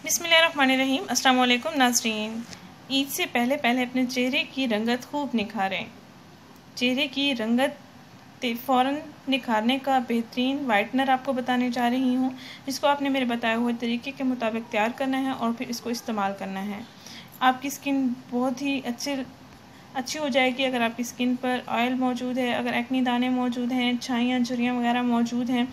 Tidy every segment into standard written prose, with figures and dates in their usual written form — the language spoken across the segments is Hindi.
बिस्मिल्लाहिर्रहमानिर्रहीम। अस्सलाम वालेकुम नाज़रीन। ईद से पहले अपने चेहरे की रंगत खूब निखारें। चेहरे की रंगत फ़ौरन निखारने का बेहतरीन वाइटनर आपको बताने जा रही हूँ, जिसको आपने मेरे बताए हुए तरीके के मुताबिक तैयार करना है और फिर इसको इस्तेमाल करना है। आपकी स्किन बहुत ही अच्छी हो जाएगी अगर आपकी स्किन पर ऑयल मौजूद है, अगर एक्नी दाने मौजूद हैं, छाइयाँ झुर्रियाँ वगैरह मौजूद हैं,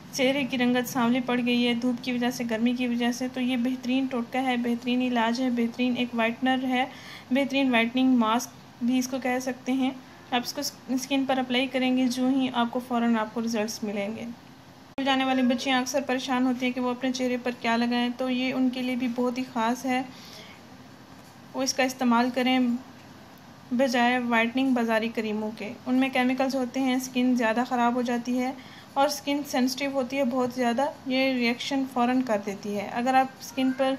चेहरे की रंगत सांवली पड़ गई है धूप की वजह से, गर्मी की वजह से, तो ये बेहतरीन टोटका है, बेहतरीन इलाज है, बेहतरीन एक वाइटनर है, बेहतरीन वाइटनिंग मास्क भी इसको कह सकते हैं। आप इसको स्किन पर अप्लाई करेंगे जो ही फ़ौरन आपको रिजल्ट्स मिलेंगे। स्कूल जाने वाली बच्चियाँ अक्सर परेशान होती हैं कि वो अपने चेहरे पर क्या लगाएं, तो ये उनके लिए भी बहुत ही ख़ास है। वो इसका इस्तेमाल करें बजाय वाइटनिंग बाज़ारी क्रीमों के। उनमें केमिकल्स होते हैं, स्किन ज़्यादा ख़राब हो जाती है और स्किन सेंसिटिव होती है बहुत ज़्यादा, ये रिएक्शन फ़ौरन कर देती है। अगर आप स्किन पर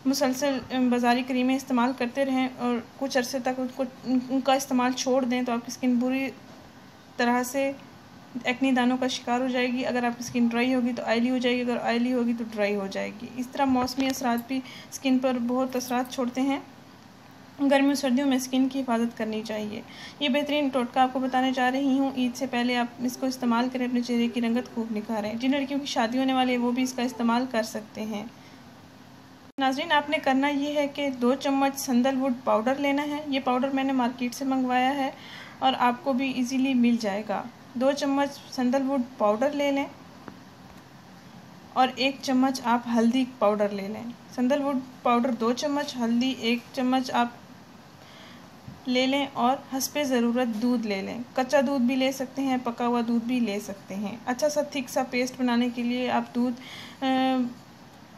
मुसलसल बाज़ारी क्रीमें इस्तेमाल करते रहें और कुछ अरसे तक उनका इस्तेमाल छोड़ दें तो आपकी स्किन बुरी तरह से एक्नी दानों का शिकार हो जाएगी। अगर आपकी स्किन ड्राई होगी तो ऑयली हो जाएगी, अगर ऑयली होगी तो ड्राई हो जाएगी। इस तरह मौसमी असरात भी स्किन पर बहुत असरात छोड़ते हैं। गर्मियों सर्दियों में स्किन की हिफाजत करनी चाहिए। ये बेहतरीन टोटका आपको बताने जा रही हूँ। ईद से पहले आप इसको इस्तेमाल करें, अपने चेहरे की रंगत खूब निखारें। जिन लड़कियों की शादी होने वाली है वो भी इसका इस्तेमाल कर सकते हैं। नाज़रीन, आपने करना ये है कि 2 चम्मच सैंडलवुड पाउडर लेना है। ये पाउडर मैंने मार्केट से मंगवाया है और आपको भी इजीली मिल जाएगा। 2 चम्मच सैंडलवुड पाउडर ले लें और 1 चम्मच आप हल्दी पाउडर ले लें। सैंडलवुड पाउडर 2 चम्मच, हल्दी 1 चम्मच आप ले लें और हस्बे ज़रूरत दूध ले लें। कच्चा दूध भी ले सकते हैं, पका हुआ दूध भी ले सकते हैं। अच्छा सा थिक सा पेस्ट बनाने के लिए आप दूध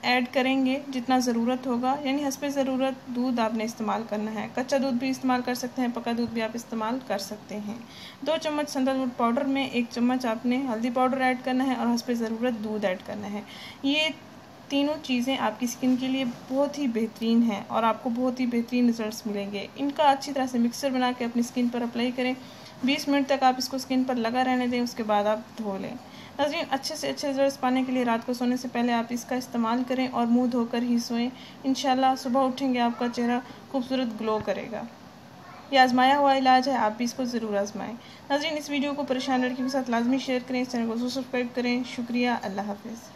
ऐड करेंगे जितना ज़रूरत होगा, यानी हस्बे ज़रूरत दूध आपने इस्तेमाल करना है। कच्चा दूध भी इस्तेमाल कर सकते हैं, पका दूध भी आप इस्तेमाल कर सकते हैं। 2 चम्मच सैंडलवुड पाउडर में 1 चम्मच आपने हल्दी पाउडर ऐड करना है और हस्बे ज़रूरत दूध ऐड करना है। ये तीनों चीज़ें आपकी स्किन के लिए बहुत ही बेहतरीन हैं और आपको बहुत ही बेहतरीन रिजल्ट्स मिलेंगे। इनका अच्छी तरह से मिक्सचर बना के अपनी स्किन पर अप्लाई करें। 20 मिनट तक आप इसको स्किन पर लगा रहने दें, उसके बाद आप धो लें। नाज़रीन, अच्छे से अच्छे रिजल्ट्स पाने के लिए रात को सोने से पहले आप इसका इस्तेमाल करें और मुँह धोकर ही सोएं। इंशाल्लाह सुबह उठेंगे आपका चेहरा खूबसूरत ग्लो करेगा। ये आजमाया हुआ इलाज है, आप भी इसको ज़रूर आजमाएं। नाज़रीन, इस वीडियो को परेशान लड़कियों के साथ लाजमी शेयर करें, इस चैनल को सब्सक्राइब करें। शुक्रिया, अल्लाह हाफ़िज़।